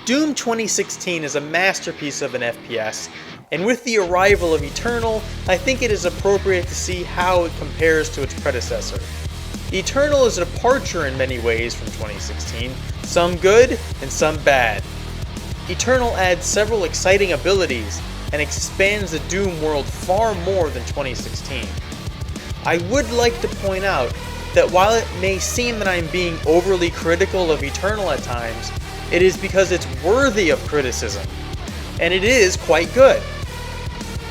Doom 2016 is a masterpiece of an FPS, and with the arrival of Eternal, I think it is appropriate to see how it compares to its predecessor. Eternal is a departure in many ways from 2016, some good and some bad. Eternal adds several exciting abilities and expands the Doom world far more than 2016. I would like to point out that while it may seem that I'm being overly critical of Eternal at times, it is because it's worthy of criticism, and it is quite good.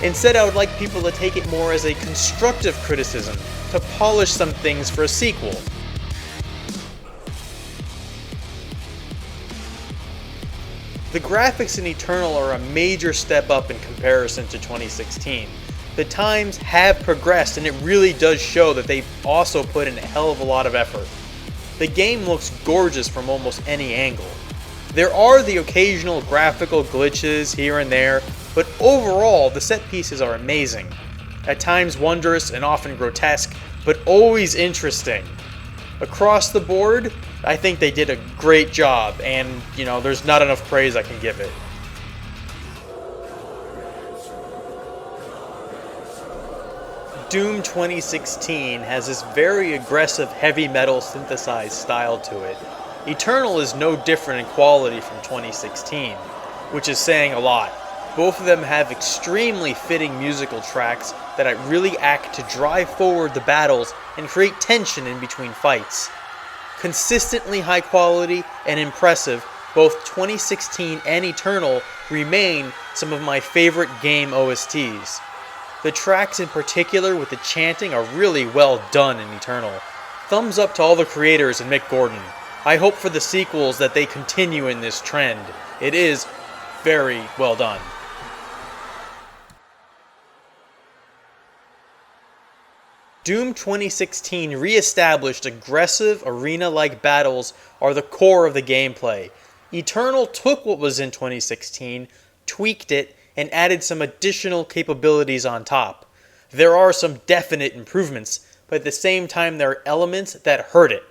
Instead, I would like people to take it more as a constructive criticism, to polish some things for a sequel. The graphics in Eternal are a major step up in comparison to 2016. The times have progressed, and it really does show that they've also put in a hell of a lot of effort. The game looks gorgeous from almost any angle. There are the occasional graphical glitches here and there, but overall the set pieces are amazing. At times wondrous and often grotesque, but always interesting. Across the board, I think they did a great job, and there's not enough praise I can give it. Doom 2016 has this very aggressive heavy metal synthesized style to it. Eternal is no different in quality from 2016, which is saying a lot. Both of them have extremely fitting musical tracks that really act to drive forward the battles and create tension in between fights. Consistently high quality and impressive, both 2016 and Eternal remain some of my favorite game OSTs. The tracks in particular with the chanting are really well done in Eternal. Thumbs up to all the creators and Mick Gordon. I hope for the sequels that they continue in this trend. It is very well done. Doom 2016 re-established aggressive arena-like battles are the core of the gameplay. Eternal took what was in 2016, tweaked it, and added some additional capabilities on top. There are some definite improvements, but at the same time there are elements that hurt it.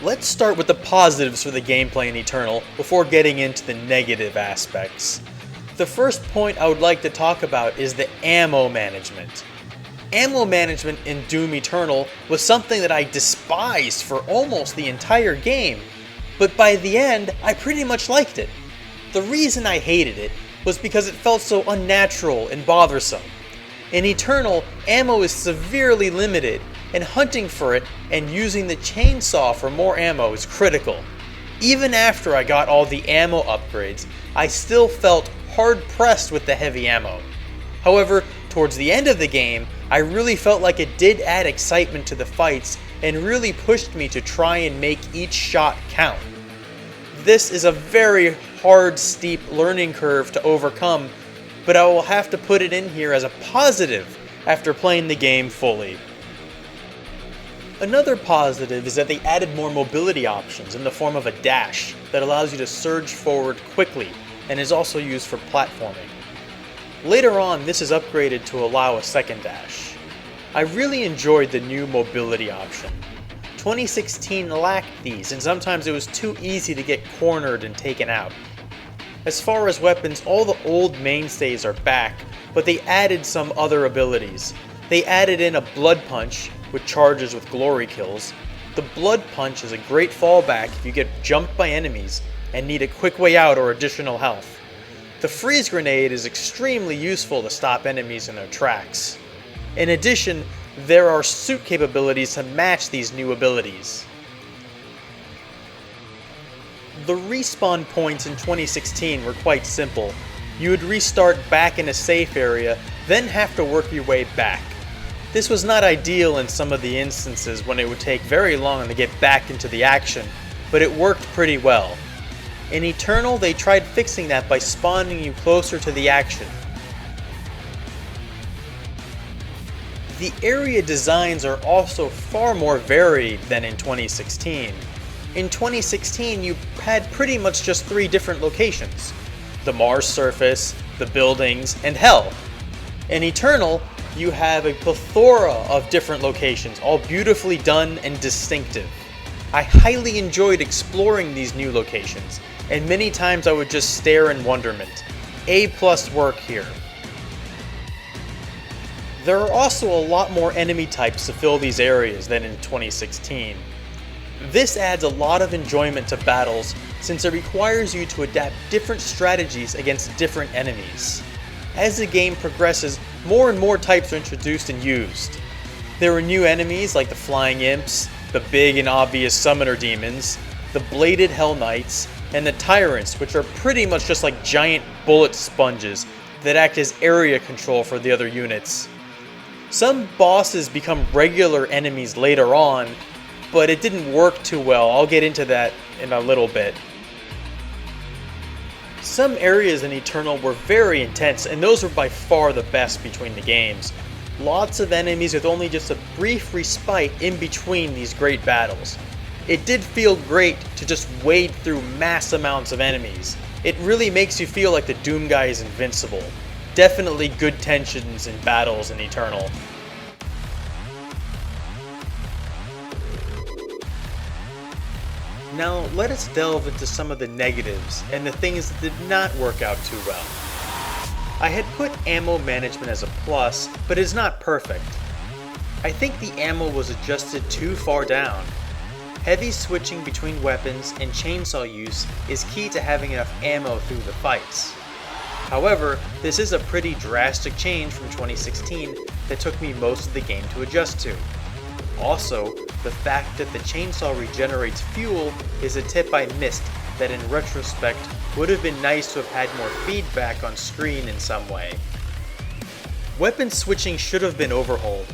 Let's start with the positives for the gameplay in Eternal before getting into the negative aspects. The first point I would like to talk about is the ammo management. Ammo management in Doom Eternal was something that I despised for almost the entire game, but by the end I pretty much liked it. The reason I hated it was because it felt so unnatural and bothersome. In Eternal, ammo is severely limited, and hunting for it and using the chainsaw for more ammo is critical. Even after I got all the ammo upgrades, I still felt hard-pressed with the heavy ammo. However, towards the end of the game, I really felt like it did add excitement to the fights and really pushed me to try and make each shot count. This is a very hard, steep learning curve to overcome, but I will have to put it in here as a positive after playing the game fully. Another positive is that they added more mobility options in the form of a dash that allows you to surge forward quickly and is also used for platforming. Later on, this is upgraded to allow a second dash. I really enjoyed the new mobility option. 2016 lacked these, and sometimes it was too easy to get cornered and taken out. As far as weapons, all the old mainstays are back, but they added some other abilities. They added in a Blood Punch, which charges with glory kills. The Blood Punch is a great fallback if you get jumped by enemies and need a quick way out or additional health. The Freeze Grenade is extremely useful to stop enemies in their tracks. In addition, there are suit capabilities to match these new abilities. The respawn points in 2016 were quite simple. You would restart back in a safe area, then have to work your way back. This was not ideal in some of the instances when it would take very long to get back into the action, but it worked pretty well. In Eternal, they tried fixing that by spawning you closer to the action. The area designs are also far more varied than in 2016. In 2016, you had pretty much just 3 different locations: the Mars surface, the buildings, and Hell. In Eternal, You have a plethora of different locations, all beautifully done and distinctive. I highly enjoyed exploring these new locations, and many times I would just stare in wonderment. A+ work here. There are also a lot more enemy types to fill these areas than in 2016. This adds a lot of enjoyment to battles since it requires you to adapt different strategies against different enemies. As the game progresses, more and more types are introduced and used. There are new enemies like the Flying Imps, the big and obvious Summoner Demons, the Bladed Hell Knights, and the Tyrants, which are pretty much just like giant bullet sponges that act as area control for the other units. Some bosses become regular enemies later on, but it didn't work too well. I'll get into that in a little bit. Some areas in Eternal were very intense, and those were by far the best between the games. Lots of enemies with only just a brief respite in between these great battles. It did feel great to just wade through mass amounts of enemies. It really makes you feel like the Doom guy is invincible. Definitely good tensions in battles in Eternal. Now let us delve into some of the negatives and the things that did not work out too well. I had put ammo management as a plus, but it's not perfect. I think the ammo was adjusted too far down. Heavy switching between weapons and chainsaw use is key to having enough ammo through the fights. However, this is a pretty drastic change from 2016 that took me most of the game to adjust to. Also, the fact that the chainsaw regenerates fuel is a tip I missed that in retrospect would have been nice to have had more feedback on screen in some way. Weapon switching should have been overhauled.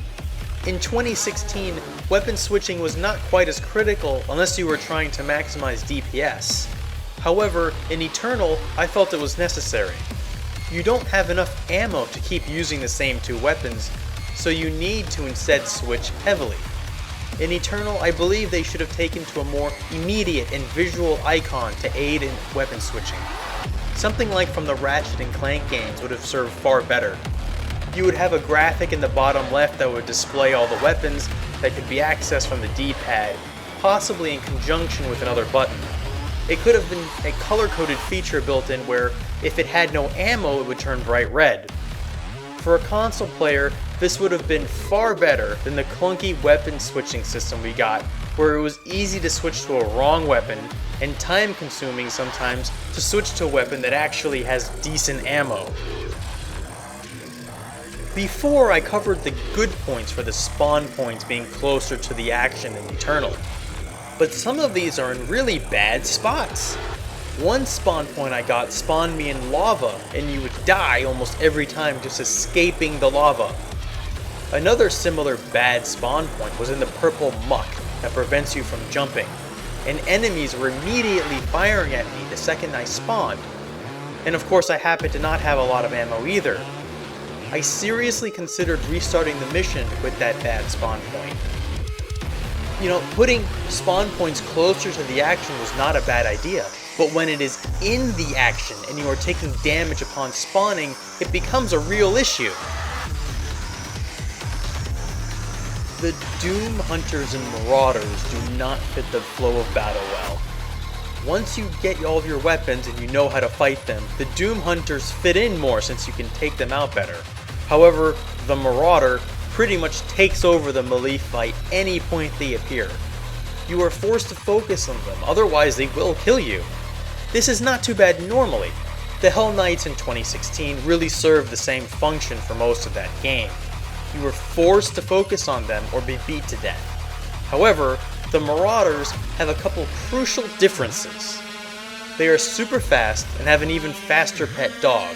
In 2016, weapon switching was not quite as critical unless you were trying to maximize DPS. However, in Eternal, I felt it was necessary. You don't have enough ammo to keep using the same two weapons, so you need to instead switch heavily. In Eternal, I believe they should have taken to a more immediate and visual icon to aid in weapon switching. Something like from the Ratchet & Clank games would have served far better. You would have a graphic in the bottom left that would display all the weapons that could be accessed from the D-pad, possibly in conjunction with another button. It could have been a color-coded feature built in where, if it had no ammo, it would turn bright red. For a console player, this would have been far better than the clunky weapon switching system we got, where it was easy to switch to a wrong weapon, and time-consuming sometimes to switch to a weapon that actually has decent ammo. Before, I covered the good points for the spawn points being closer to the action in Eternal. But some of these are in really bad spots. One spawn point I got spawned me in lava, and you would die almost every time just escaping the lava. Another similar bad spawn point was in the purple muck that prevents you from jumping, and enemies were immediately firing at me the second I spawned. And of course I happened to not have a lot of ammo either. I seriously considered restarting the mission with that bad spawn point. You know, putting spawn points closer to the action was not a bad idea, but when it is in the action and you are taking damage upon spawning, it becomes a real issue. The Doom Hunters and Marauders do not fit the flow of battle well. Once you get all of your weapons and you know how to fight them, the Doom Hunters fit in more since you can take them out better. However, the Marauder pretty much takes over the melee fight any point they appear. You are forced to focus on them, otherwise they will kill you. This is not too bad normally. The Hell Knights in 2016 really served the same function for most of that game. You were forced to focus on them or be beat to death. However, the Marauders have a couple crucial differences. They are super fast and have an even faster pet dog.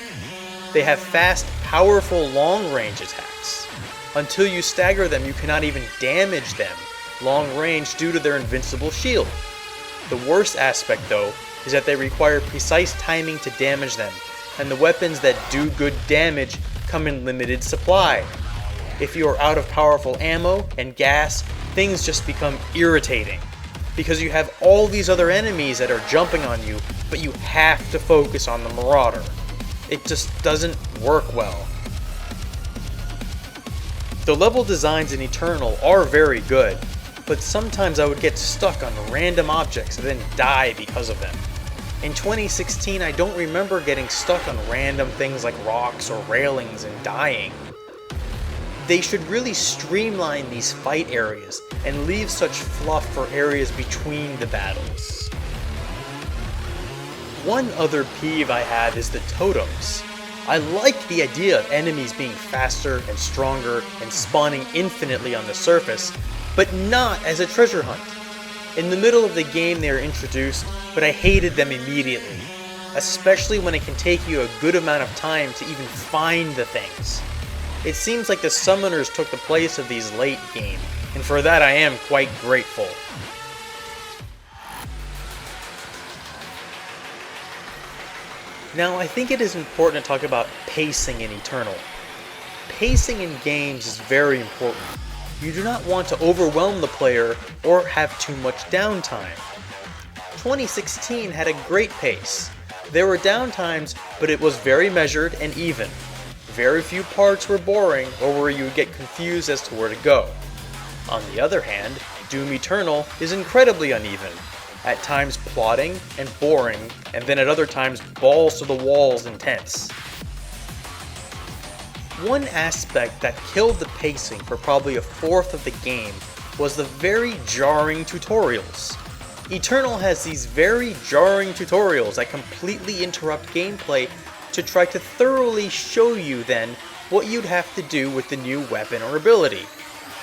They have fast, powerful long-range attacks. Until you stagger them, you cannot even damage them long range due to their invincible shield. The worst aspect though is that they require precise timing to damage them, and the weapons that do good damage come in limited supply. If you are out of powerful ammo and gas, things just become irritating, because you have all these other enemies that are jumping on you, but you have to focus on the Marauder. It just doesn't work well. The level designs in Eternal are very good, but sometimes I would get stuck on random objects and then die because of them. In 2016, I don't remember getting stuck on random things like rocks or railings and dying. They should really streamline these fight areas and leave such fluff for areas between the battles. One other peeve I have is the totems. I like the idea of enemies being faster and stronger and spawning infinitely on the surface, but not as a treasure hunt. In the middle of the game they are introduced, but I hated them immediately, especially when it can take you a good amount of time to even find the things. It seems like the summoners took the place of these late game, and for that I am quite grateful. Now, I think it is important to talk about pacing in Eternal. Pacing in games is very important. You do not want to overwhelm the player or have too much downtime. 2016 had a great pace. There were downtimes, but it was very measured and even. Very few parts were boring or where you would get confused as to where to go. On the other hand, Doom Eternal is incredibly uneven. At times plotting and boring, and then at other times balls to the walls intense. One aspect that killed the pacing for probably a fourth of the game was the very jarring tutorials. Eternal has these very jarring tutorials that completely interrupt gameplay to try to thoroughly show you then what you'd have to do with the new weapon or ability,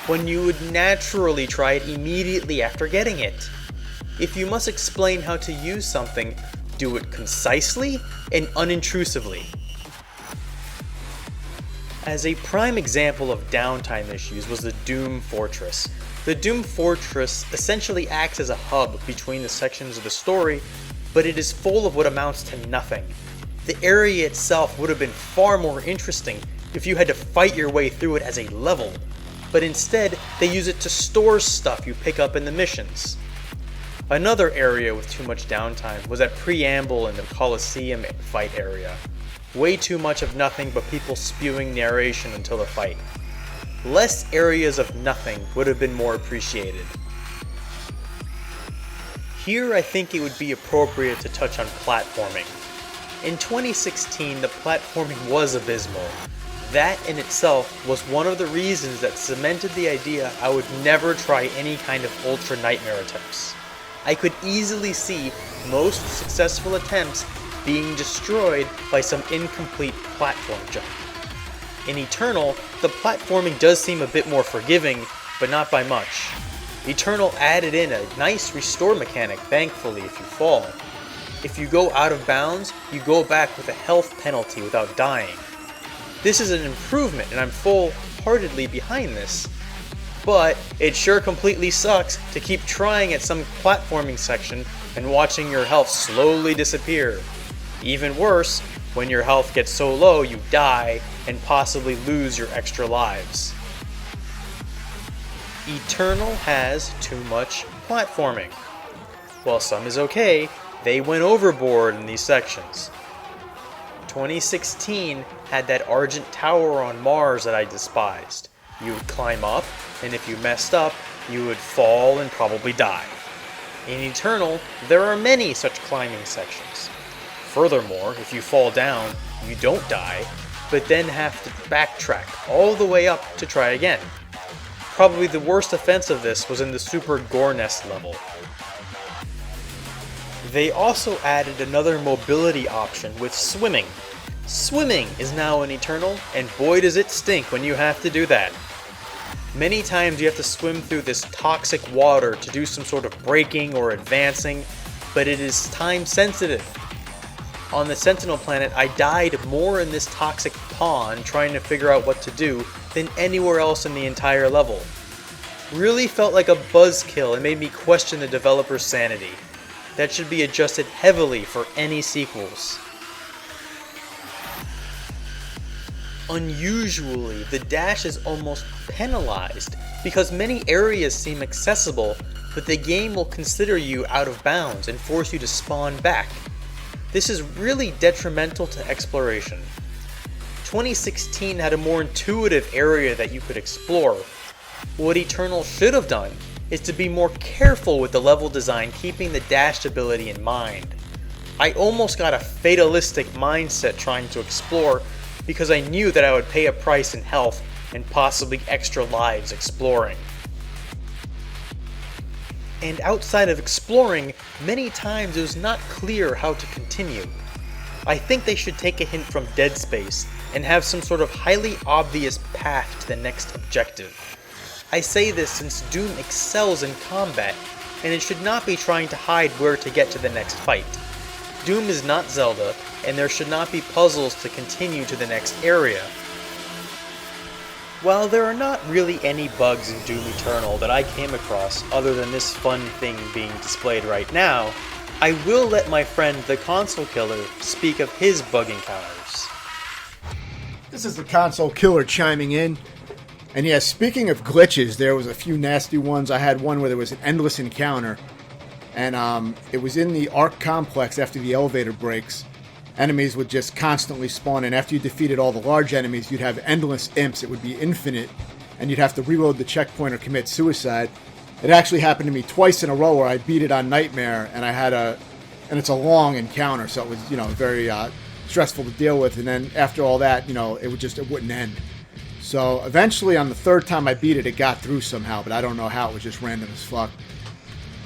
when you would naturally try it immediately after getting it. If you must explain how to use something, do it concisely and unintrusively. As a prime example of downtime issues was the Doom Fortress. The Doom Fortress essentially acts as a hub between the sections of the story, but it is full of what amounts to nothing. The area itself would have been far more interesting if you had to fight your way through it as a level, but instead they use it to store stuff you pick up in the missions. Another area with too much downtime was that preamble in the Colosseum fight area. Way too much of nothing but people spewing narration until the fight. Less areas of nothing would have been more appreciated. Here I think it would be appropriate to touch on platforming. In 2016 the platforming was abysmal. That in itself was one of the reasons that cemented the idea I would never try any kind of Ultra Nightmare attempts. I could easily see most successful attempts being destroyed by some incomplete platform jump. In Eternal, the platforming does seem a bit more forgiving, but not by much. Eternal added in a nice restore mechanic, thankfully, if you fall. If you go out of bounds, you go back with a health penalty without dying. This is an improvement, and I'm full-heartedly behind this. But it sure completely sucks to keep trying at some platforming section and watching your health slowly disappear. Even worse, when your health gets so low you die and possibly lose your extra lives. Eternal has too much platforming. While some is okay, they went overboard in these sections. 2016 had that Argent Tower on Mars that I despised. You would climb up, and if you messed up, you would fall and probably die. In Eternal, there are many such climbing sections. Furthermore, if you fall down, you don't die, but then have to backtrack all the way up to try again. Probably the worst offense of this was in the Super Gore Nest level. They also added another mobility option with swimming. Swimming is now in Eternal, and boy does it stink when you have to do that. Many times you have to swim through this toxic water to do some sort of braking or advancing, but it is time sensitive. On the Sentinel planet, I died more in this toxic pond trying to figure out what to do than anywhere else in the entire level. Really felt like a buzzkill and made me question the developer's sanity. That should be adjusted heavily for any sequels. Unusually, the dash is almost penalized because many areas seem accessible, but the game will consider you out of bounds and force you to spawn back. This is really detrimental to exploration. 2016 had a more intuitive area that you could explore. What Eternal should have done is to be more careful with the level design, keeping the dash ability in mind. I almost got a fatalistic mindset trying to explore because I knew that I would pay a price in health and possibly extra lives exploring. And outside of exploring, many times it was not clear how to continue. I think they should take a hint from Dead Space and have some sort of highly obvious path to the next objective. I say this since Doom excels in combat, and it should not be trying to hide where to get to the next fight. Doom is not Zelda, and there should not be puzzles to continue to the next area. While there are not really any bugs in Doom Eternal that I came across other than this fun thing being displayed right now, I will let my friend the Console Killer speak of his bug encounters. This is the Console Killer chiming in. And yeah, speaking of glitches, there was a few nasty ones. I had one where there was an endless encounter. And it was in the Ark complex after the elevator breaks. Enemies would just constantly spawn, and after you defeated all the large enemies, you'd have endless imps. It would be infinite, and you'd have to reload the checkpoint or commit suicide. It actually happened to me twice in a row where I beat it on Nightmare, and and it's a long encounter, so it was, very stressful to deal with. And then after all that, it wouldn't end. So eventually, on the third time I beat it, it got through somehow, but I don't know how. It was just random as fuck.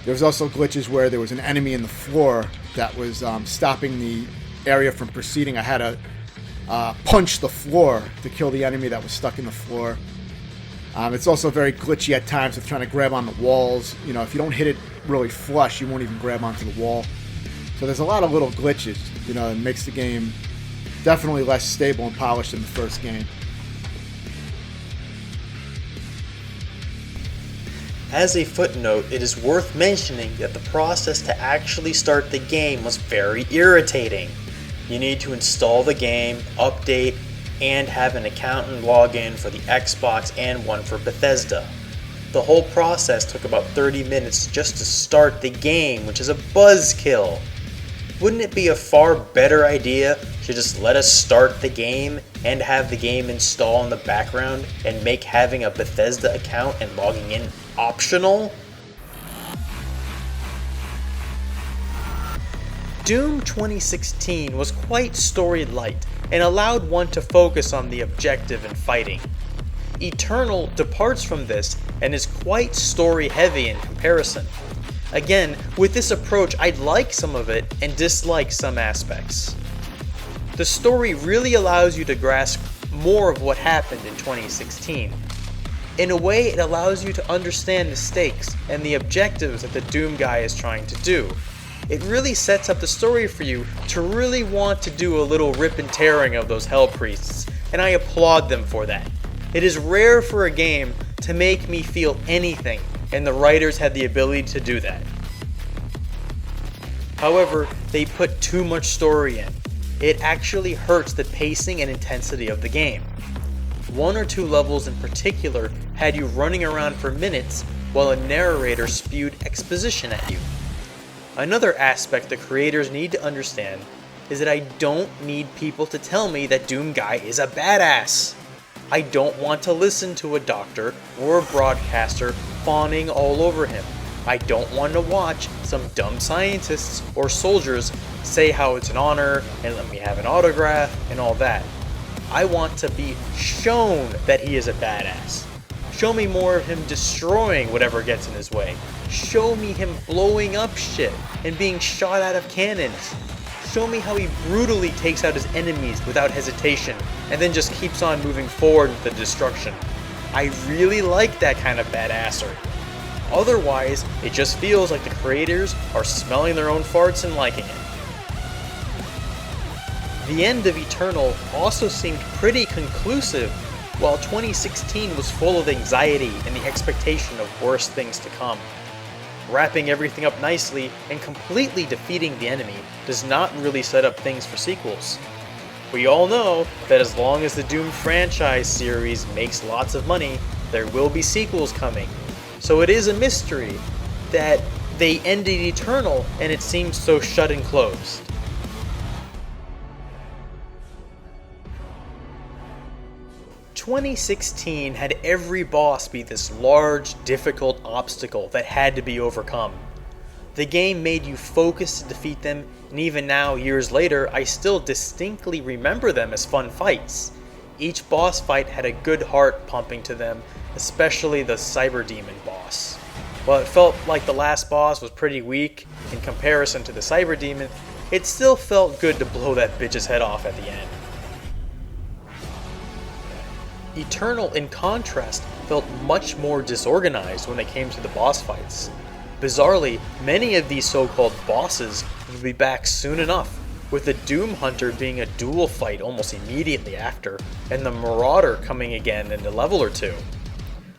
There was also glitches where there was an enemy in the floor that was stopping the area from proceeding. I had to punch the floor to kill the enemy that was stuck in the floor. It's also very glitchy at times with trying to grab on the walls. If you don't hit it really flush, you won't even grab onto the wall. So there's a lot of little glitches, that makes the game definitely less stable and polished than the first game. As a footnote, it is worth mentioning that the process to actually start the game was very irritating. You need to install the game, update, and have an account and login for the Xbox and one for Bethesda. The whole process took about 30 minutes just to start the game, which is a buzzkill. Wouldn't it be a far better idea to just let us start the game and have the game install in the background and make having a Bethesda account and logging in optional? Doom 2016 was quite story light and allowed one to focus on the objective and fighting. Eternal departs from this and is quite story heavy in comparison. Again, with this approach, I'd like some of it and dislike some aspects. The story really allows you to grasp more of what happened in 2016. In a way, it allows you to understand the stakes and the objectives that the Doom guy is trying to do. It really sets up the story for you to really want to do a little rip and tearing of those Hell Priests, and I applaud them for that. It is rare for a game to make me feel anything, and the writers had the ability to do that. However, they put too much story in. It actually hurts the pacing and intensity of the game. One or two levels in particular had you running around for minutes while a narrator spewed exposition at you. Another aspect the creators need to understand is that I don't need people to tell me that Doom Guy is a badass. I don't want to listen to a doctor or a broadcaster fawning all over him. I don't want to watch some dumb scientists or soldiers say how it's an honor and let me have an autograph and all that. I want to be shown that he is a badass. Show me more of him destroying whatever gets in his way. Show me him blowing up shit and being shot out of cannons. Show me how he brutally takes out his enemies without hesitation and then just keeps on moving forward with the destruction. I really like that kind of badassery. Otherwise, it just feels like the creators are smelling their own farts and liking it. The end of Eternal also seemed pretty conclusive, while 2016 was full of anxiety and the expectation of worse things to come. Wrapping everything up nicely and completely defeating the enemy does not really set up things for sequels. We all know that as long as the Doom franchise series makes lots of money, there will be sequels coming. So it is a mystery that they ended Eternal and it seems so shut and closed. 2016 had every boss be this large, difficult obstacle that had to be overcome. The game made you focus to defeat them, and even now, years later, I still distinctly remember them as fun fights. Each boss fight had a good heart pumping to them, especially the Cyber Demon boss. While it felt like the last boss was pretty weak in comparison to the Cyber Demon, it still felt good to blow that bitch's head off at the end. Eternal, in contrast, felt much more disorganized when it came to the boss fights. Bizarrely, many of these so-called bosses would be back soon enough, with the Doom Hunter being a dual fight almost immediately after, and the Marauder coming again in a level or two.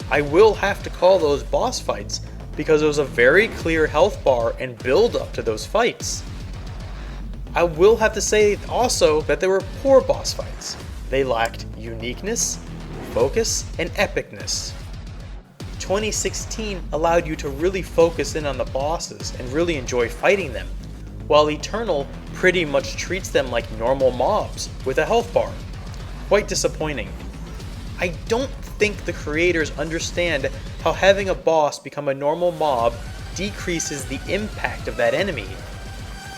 I will have to call those boss fights because there was a very clear health bar and build up to those fights. I will have to say also that they were poor boss fights. They lacked uniqueness, focus, and epicness. 2016 allowed you to really focus in on the bosses and really enjoy fighting them, while Eternal pretty much treats them like normal mobs with a health bar. Quite disappointing. I don't think the creators understand how having a boss become a normal mob decreases the impact of that enemy.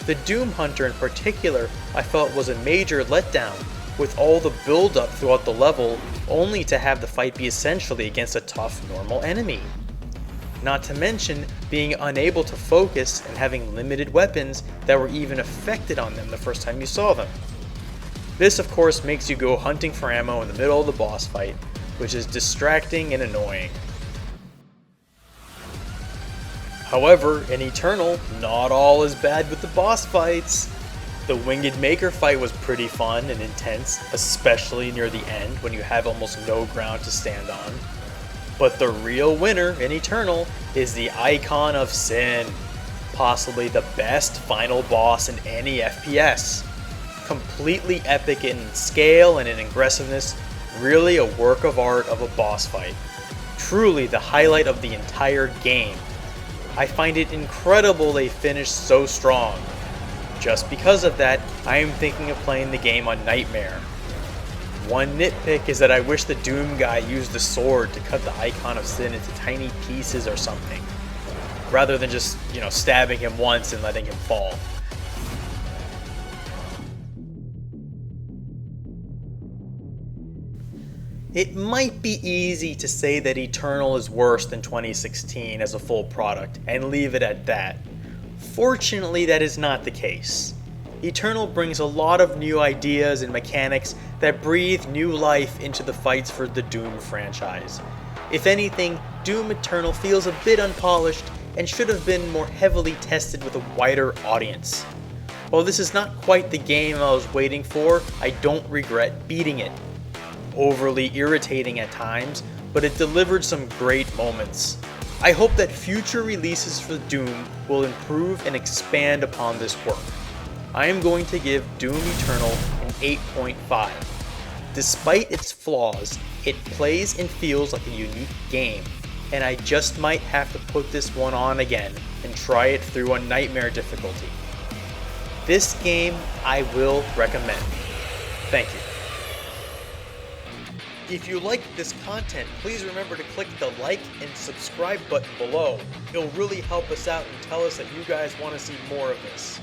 The Doom Hunter in particular I felt was a major letdown, with all the build up throughout the level only to have the fight be essentially against a tough normal enemy. Not to mention being unable to focus and having limited weapons that were even affected on them the first time you saw them. This of course makes you go hunting for ammo in the middle of the boss fight, which is distracting and annoying. However, in Eternal, not all is bad with the boss fights. The Winged Maker fight was pretty fun and intense, especially near the end when you have almost no ground to stand on. But the real winner in Eternal is the Icon of Sin, possibly the best final boss in any FPS. Completely epic in scale and in aggressiveness, really a work of art of a boss fight. Truly the highlight of the entire game. I find it incredible they finished so strong. Just because of that, I am thinking of playing the game on Nightmare. One nitpick is that I wish the Doom guy used the sword to cut the Icon of Sin into tiny pieces or something, rather than just, stabbing him once and letting him fall. It might be easy to say that Eternal is worse than 2016 as a full product, and leave it at that. Fortunately, that is not the case. Eternal brings a lot of new ideas and mechanics that breathe new life into the fights for the Doom franchise. If anything, Doom Eternal feels a bit unpolished and should have been more heavily tested with a wider audience. While this is not quite the game I was waiting for, I don't regret beating it. Overly irritating at times, but it delivered some great moments. I hope that future releases for Doom will improve and expand upon this work. I am going to give Doom Eternal an 8.5. Despite its flaws, it plays and feels like a unique game, and I just might have to put this one on again and try it through a Nightmare difficulty. This game I will recommend. Thank you. If you like this content, please remember to click the like and subscribe button below. It'll really help us out and tell us that you guys want to see more of this.